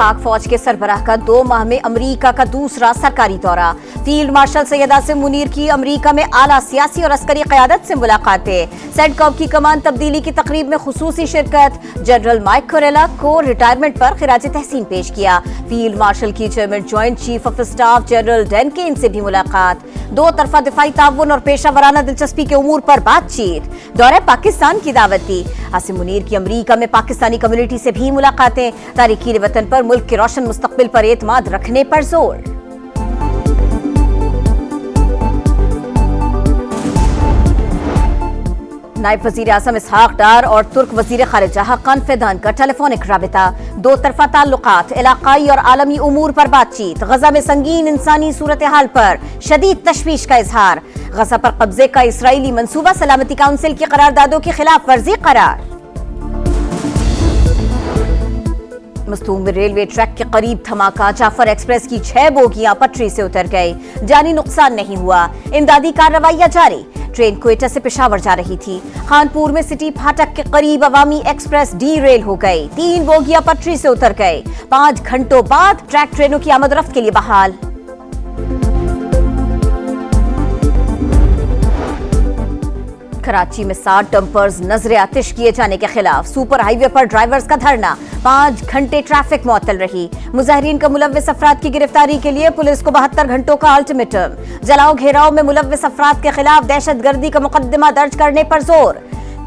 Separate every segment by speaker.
Speaker 1: पाक फौज के सरबराह का 2 माह में अमेरिका का दूसरा सरकारी दौरा। फील्ड मार्शल सैयद आसिम मुनीर की अमेरिका में आला सियासी और अस्करी क़यादत से मुलाकातें। सेंटकॉम की कमान तब्दीली की तकरीब में खुसूसी शिरकत। जनरल माइक कोरेला को रिटायरमेंट पर खिराज तहसीन पेश किया। फील्ड मार्शल की chairman joint chief of staff general Dan Caine से भी मुलाकात। 2 तरफा दिफाई ताउन और पेशा वराना दिलचस्पी के उमूर पर बातचीत। दौरे पाकिस्तान की दावत दी। आसिम मुनीर की अमेरिका में पाकिस्तानी कम्युनिटी से भी मुलाकातें। तारिकीन वतन पर मुल्क के रोशन मुस्तकबिल पर एतमाद रखने पर जोर। नायब वजीर आजम इसहाक डार और तुर्क वजीर खारिजा हक्कान फिदान का टेलीफोनिक राबिता। 2 तरफा ताल्लुकात, इलाकाई और आलमी उमूर पर बातचीत। गजा में संगीन इंसानी सूरत हाल पर शदीद तशवीश का इजहार। गजा पर कब्जे का इसराइली मंसूबा सलामती काउंसिल की करारदादों की खिलाफ वर्जी करार। मस्तूम में रेलवे ट्रैक के करीब धमाका। जाफर एक्सप्रेस की 6 बोगियां पटरी से उतर गई। जानी नुकसान नहीं हुआ। इमदादी कार्रवाइयां जारी। ट्रेन क्वेटा से पेशावर जा रही थी। खानपुर में सिटी फाटक के करीब अवामी एक्सप्रेस डी रेल हो गई। 3 बोगियां पटरी से उतर गई। 5 घंटों बाद ट्रैक ट्रेनों की आमदरफ्त के लिए बहाल। कराची में 60 डंपर्स नजरे आतिश किए जाने के खिलाफ। सुपर हाईवे पर ड्राइवर्स का धरना। 5 घंटे ट्रैफिक मुअत्तल रही। मुजाहिरीन का मुलव्विस अफराद की गिरफ्तारी के लिए पुलिस को 72 घंटों का अल्टीमेटम। जलाओ घेराव में मुलव्विस अफराद के खिलाफ दहशतगर्दी का मुकदमा दर्ज करने पर जोर।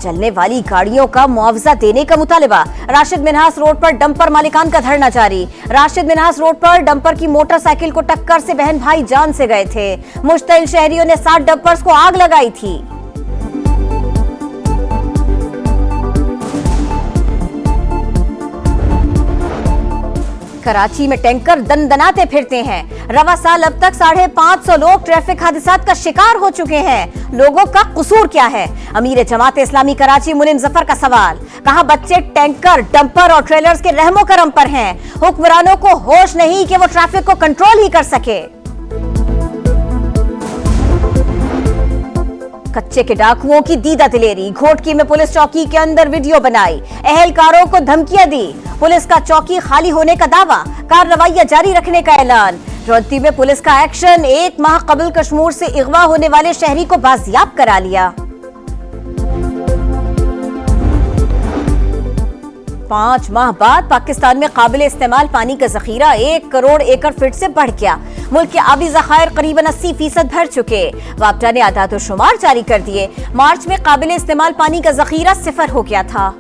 Speaker 1: चलने वाली गाड़ियों का मुआवजा देने का मुतालिबा। राशिद मिन्हास रोड पर डंपर मालिकान का धरना जारी। राशिद मिन्हास रोड पर डंपर की मोटरसाइकिल को टक्कर से बहन भाई जान से गए थे। मुश्तइल शहरियों ने 60 डंपर्स को आग लगाई थी। कराची में टैंकर दनदनाते फिरते हैं। रवा साल अब तक 550 लोग ट्रैफिक हादसात का शिकार हो चुके हैं। लोगों का कसूर क्या है? अमीर जमात इस्लामी कराची मुनीम जफर का सवाल। कहा बच्चे टैंकर, डंपर और ट्रेलर्स के रहमो करम पर हैं। हुक्मरानों को होश नहीं कि वो ट्रैफिक को कंट्रोल ही कर सके। कच्चे के डाकुओं की दीदा दिलेरी। घोटकी में पुलिस चौकी के अंदर वीडियो बनाई। अहलकारों को धमकियां दी। पुलिस का चौकी खाली होने का दावा। कार्रवाइयां जारी रखने का ऐलान। रोहतक में पुलिस का एक्शन। 1 माह कबल कश्मीर से अगवा होने वाले शहरी को बाजियाब करा लिया। 5 माह बाद पाकिस्तान में काबिल इस्तेमाल पानी का जखीरा 1 करोड़ एकड़ फीट से बढ़ गया। मुल्क के आबी जखायर करीबन 80% भर चुके। वापडा ने आदाद शुमार जारी कर दिए। मार्च में काबिल इस्तेमाल पानी का जखीरा 0 हो गया था।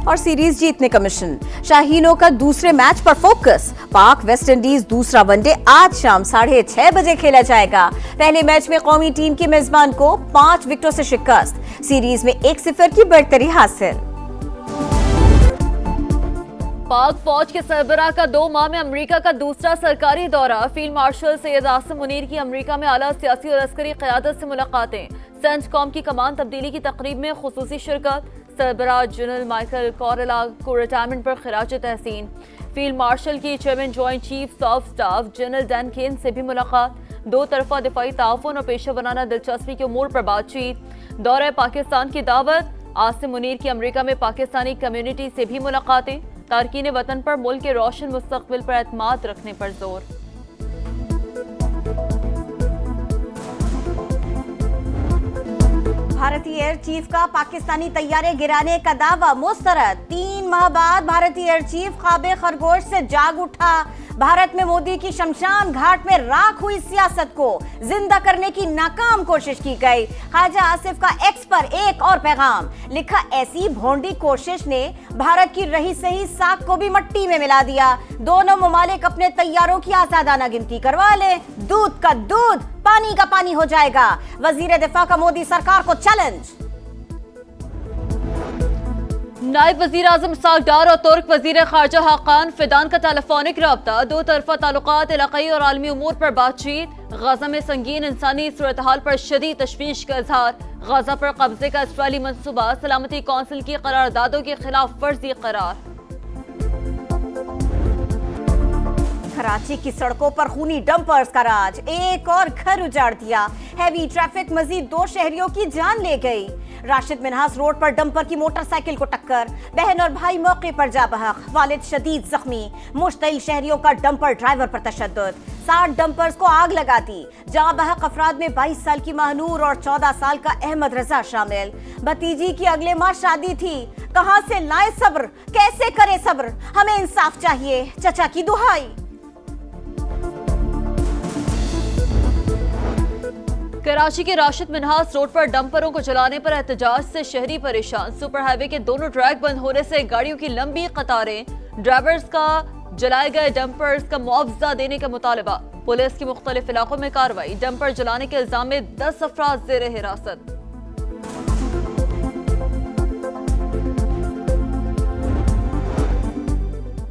Speaker 1: और सीरीज जीतने का मिशन। शाहीनों का दूसरे मैच पर फोकस। पाक वेस्ट इंडीज दूसरा वनडे आज शाम 6:30 बजे खेला जाएगा। पहले मैच में कौमी टीम के मेजबान को 5 विकेटों से शिकस्त। सीरीज में 1-0 की बढ़तरी हासिल।
Speaker 2: पाक फौज के सरबराह का 2 माह में अमेरिका का दूसरा सरकारी दौरा। फील्ड मार्शल सैयद आसिम मुनीर की अमेरिका में आला सियासी और अस्करी क़यादत से मुलाकातें। सेंटकॉम की कमान तब्दीली की तकरीब में खुसूसी शिरकत। सरबराह जनरल माइकल कोरेला को रिटायरमेंट पर खिराज तहसीन। फील्ड मार्शल की chairman joint chief of staff general Dan Caine से भी मुलाकात। 2 तरफा दिफाई ताउन और पेशा वराना दिलचस्पी के उमूर पर बातचीत। दौरे पाकिस्तान की दावत। आसिम मुनीर की अमेरिका में पाकिस्तानी कम्युनिटी से भी मुलाकातें। तारकीन वतन पर मुल्क के रोशन मुस्तकबिल पर एतमाद रखने पर जोर।
Speaker 1: भारतीय एयर चीफ का पाकिस्तानी तैयारे गिराने का दावा मुस्तरद। 3 माह बाद भारतीय एयर चीफ ख्वाबे खरगोश से जाग उठा। भारत में मोदी की शमशान घाट में राख हुई सियासत को जिंदा करने की नाकाम कोशिश की गई। ख्वाजा आसिफ का एक्स पर एक और पैगाम लिखा। ऐसी भोंडी कोशिश ने भारत की रही सही साख को भी मट्टी में मिला दिया। दोनों ममालिक अपने तैयारों की आजादाना गिनती करवा ले। दूध का दूध, पानी का पानी हो जाएगा। वजीर दिफा का मोदी सरकार को चैलेंज।
Speaker 2: नायब वजीर आजम इसहाक डार और तुर्क वजीर खारजा हक्कान फिदान का टेलीफोनिक रब्ता। 2 तरफा ताल्लुकात, इलाकाई और आलमी उमूर पर बातचीत। गजा में संगीन इंसानी सूरत हाल पर शदीद तशवीश का इजहार। गजा पर कब्जे का इसराइली मंसूबा सलामती काउंसिल की करारदादों के खिलाफ वर्जी करार।
Speaker 1: कराची की सड़कों पर खूनी डंपर्स का राज, एक और घर उजाड़ दिया। हैवी ट्रैफिक मजीद 2 शहरियों की जान ले गई। राशिद मिन्हास रोड पर डंपर की मोटरसाइकिल को टक्कर, बहन और भाई मौके पर जा बहक, वालिद शदीद जख्मी। मुश्तइल शहरियों का डंपर ड्राइवर पर तशद्दुद, 60 डंपर्स को आग लगा दी। जा बहक अफराद में 22 साल की महानूर और 14 साल का अहमद रजा शामिल। भतीजी की अगले माह शादी थी, कहां से लाए सब्र, कैसे करे सब्र, हमें इंसाफ चाहिए, चचा की दुहाई।
Speaker 2: कराची के राशिद मिन्हास रोड पर डंपरों को जलाने पर एहतजाज से शहरी परेशान। सुपर हाईवे के दोनों ट्रैक बंद होने से गाड़ियों की लंबी कतारें। ड्राइवर्स का जलाए गए डंपर्स का मुआवजा देने का मुतालबा। पुलिस की मुख्तलिफ इलाकों में कार्रवाई। डंपर जलाने के इल्जाम में 10 अफराद जेर हिरासत।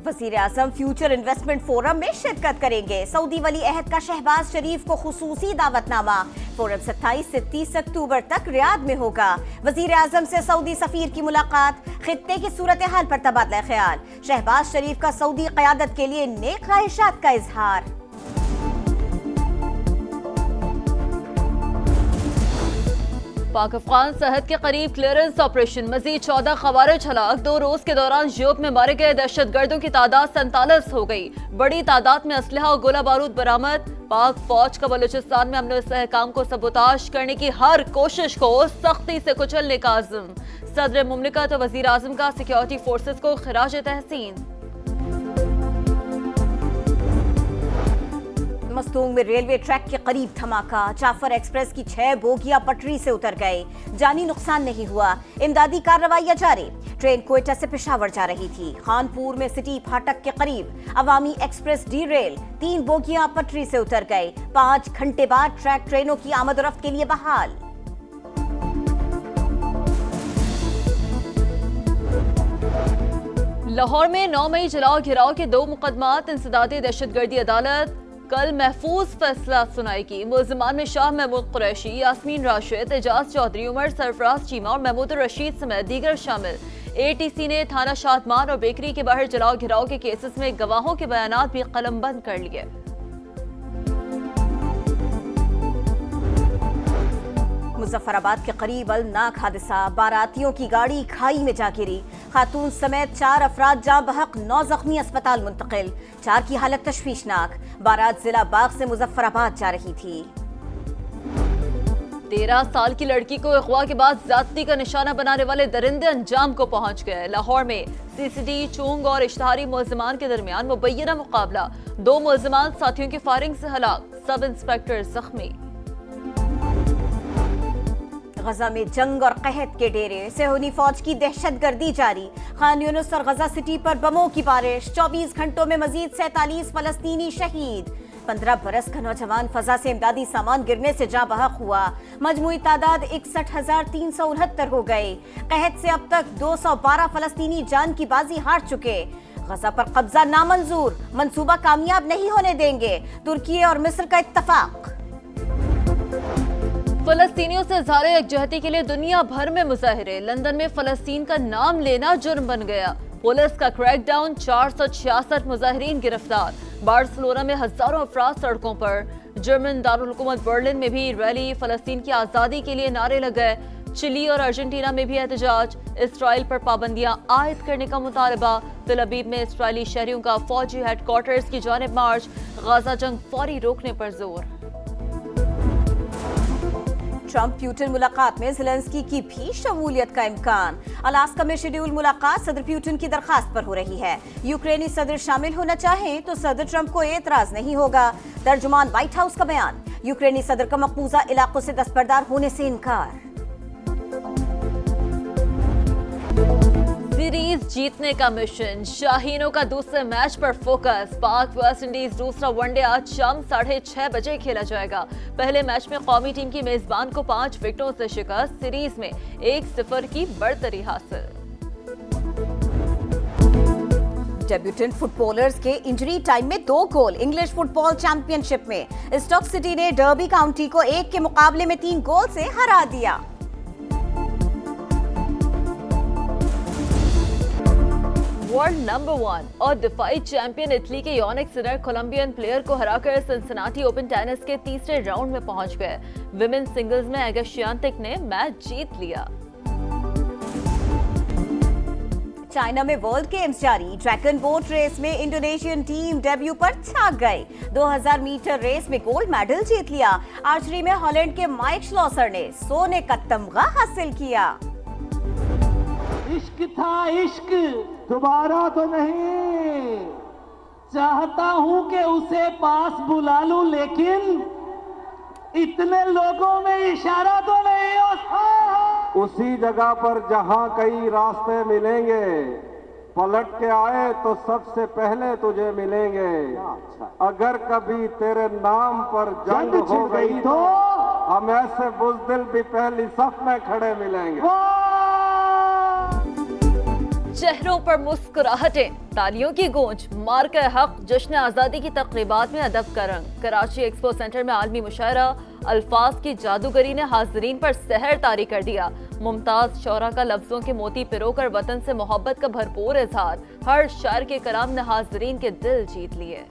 Speaker 1: वज़ीर आज़म फ्यूचर इन्वेस्टमेंट फोरम में शिरकत करेंगे। सऊदी वली अहद का शहबाज शरीफ को खुसूसी दावतनामा। फोरम 27 से 30 अक्टूबर तक रियाद में होगा। वज़ीर आज़म से सऊदी सफीर की मुलाकात, खित्ते की सूरत हाल पर तबादला ख्याल। शहबाज शरीफ का सऊदी क़यादत के लिए नेक ख्वाहिशात का इजहार।
Speaker 2: पाक अफगान सरहद के करीब क्लियरेंस ऑपरेशन, मजीद 14 खवारिज हलाक। 2 रोज के दौरान यूरोप में मारे गए दहशतगर्दों की तादाद 47 हो गई। बड़ी तादाद में असलहा और गोला बारूद बरामद। पाक फौज का बलूचिस्तान में अमन इस्तेहकाम को सबूताश करने की हर कोशिश को सख्ती से कुचलने का अज़्म। सदर मुमलिकत और वज़ीर आज़म का सिक्योरिटी फोर्सेस को खिराज तहसीन।
Speaker 1: मस्तूंग में रेलवे ट्रैक के करीब धमाका, जाफर एक्सप्रेस की 6 बोगियां पटरी से उतर गए। जानी नुकसान नहीं हुआ, इमदादी कार्रवाइयां जारी। ट्रेन क्वेटा से पेशावर जा रही थी। खानपुर में सिटी फाटक के करीब अवामी एक्सप्रेस डीरेल, 3 बोगियां पटरी से उतर गए। 5 घंटे बाद ट्रैक ट्रेनों की आमद-ओ-रफ्त के लिए बहाल।
Speaker 2: लाहौर में 9 मई जलाओ घिराव के 2 मुकदमात। इंसदादी दहशतगर्दी अदालत कल महफूज फैसला सुनाएगी। मुल्जिमान में शाह महमूद कुरैशी, यास्मीन राशिद, एजाज चौधरी, उमर सरफराज चीमा और महमूद रशीद समेत दीगर शामिल। ATC ने थाना शादमान और बेकरी के बाहर जलाओ घिराव के केसेस में गवाहों के बयानात भी कलमबंद कर लिए।
Speaker 1: मुजफ्फराबाद के करीब अलनाक हादसा, बारातियों की गाड़ी खाई में जा गिरी। खातून समेत 4 अफराद जाँ बहक, 9 जख्मी अस्पताल मुंतकिल। 4 की हालत तशवीशनाक। बारात जिला बाग से मुजफ्फराबाद जा रही थी।
Speaker 2: 13 साल की लड़की को अगवा के बाद ज्यादती का निशाना बनाने वाले दरिंदे अंजाम को पहुंच गए। लाहौर में CCD, चोंग और इश्तहारी मुल्जिमान के दरमियान मुबैना मुकाबला। 2 मुल्जिमान साथियों की फायरिंग से हलाक, सब इंस्पेक्टर जख्मी।
Speaker 1: गजा में जंग और कहत के डेरे, सेहूनी फौज की दहशतगर्दी जारी। खान यूनुस और गजा सिटी पर बमों की बारिश। 24 घंटों में मजीद 47 फलस्तीनी शहीद। 15 बरस का नौजवान फजा से इमदादी सामान गिरने से जाँ बहक हुआ। मजमूई तादाद 61,369 हो गई। कहत से अब तक 212 फलस्तीनी जान की बाजी हार चुके। गजा पर कब्जा नामंजूर, मंसूबा कामयाब नहीं होने देंगे। तुर्की और मिस्र का इत्तफाक।
Speaker 2: फलस्तीनियों से इज़हार यकजहती के लिए दुनिया भर में मुजाहिरे। लंदन में फलस्तीन का नाम लेना जुर्म बन गया। पुलिस का क्रैकडाउन, 466 मुजाहिरीन गिरफ्तार। बार्सिलोना में हजारों अफराद सड़कों पर। जर्मन दारुल हुकूमत बर्लिन में भी रैली, फलस्तीन की आज़ादी के लिए नारे लगे। चिली और अर्जेंटीना में भी एहतजाज। इसराइल पर पाबंदियां आयद करने का मुतालबा। तेल अवीव में इसराइली शहरियों का फौजी हेडक्वार्टर्स की जानिब मार्च। गाजा जंग फौरी रोकने पर जोर। ट्रंप प्यूटिन मुलाकात में ज़ेलेंस्की की भी शमूलियत का इम्कान। अलास्का में शेड्यूल मुलाकात सदर प्यूटिन की दरखास्त पर हो रही है। यूक्रेनी सदर शामिल होना चाहें तो सदर ट्रंप को एतराज नहीं होगा। तर्जुमान व्हाइट हाउस का बयान, यूक्रेनी सदर का मकबूजा इलाकों से दस्तबरदार होने से इनकार। सीरीज जीतने का मिशन, शाहीनों का दूसरे मैच पर फोकस। पाक वेस्ट इंडीज दूसरा वनडे आज शाम 6:30 बजे खेला जाएगा। पहले मैच में कौमी टीम की मेजबान को 5 विकेटों से शिकस्त, सीरीज में 1-0 की बढ़तरी हासिल।
Speaker 1: डेब्यूटेंट फुटबॉलर्स के इंजरी टाइम में 2 गोल। इंग्लिश फुटबॉल चैंपियनशिप में स्टॉक सिटी ने डर्बी काउंटी को 1 के मुकाबले में 3 गोल से हरा दिया।
Speaker 2: वर्ल्ड नंबर 1 और डिफाइड चैंपियन इटली के योनिक सिनर कोलंबियन प्लेयर को हराकर सिंसिनाटी ओपन टेनिस के तीसरे राउंड में पहुंच गए। विमेन सिंगल्स में आगा स्वियातेक ने मैच जीत लिया।
Speaker 1: चाइना में वर्ल्ड गेम्स जारी। ड्रैगन बोट रेस में इंडोनेशियन टीम डेब्यू पर छा गई। 2000 मीटर रेस में गोल्ड मेडल जीत लिया। आर्चरी में हॉलैंड के माइक श्लॉसर ने सोने का तमगा हासिल किया।
Speaker 3: इश्क था इश्क, दोबारा तो नहीं। चाहता हूं कि उसे पास बुला लूं, लेकिन इतने लोगों में इशारा तो नहीं हो।
Speaker 4: उसी जगह पर जहां कई रास्ते मिलेंगे, पलट के आए तो सबसे पहले तुझे मिलेंगे। अगर कभी तेरे नाम पर जंग हो गई तो हम ऐसे बुज़दिल भी पहली सफ में खड़े मिलेंगे।
Speaker 2: चेहरों पर मुस्कुराहटें, तालियों की गूंज, मार्का हक जश्न आज़ादी की तकरीबात में अदब का रंग। कराची एक्सपो सेंटर में आलमी मुशायरा अल्फाज की जादूगरी ने हाजरीन पर सहर तारी कर दिया। मुमताज शौरा का लफ्जों के मोती पिरोकर वतन से मोहब्बत का भरपूर इजहार। हर शायर के कलाम ने हाजरीन के दिल जीत लिए।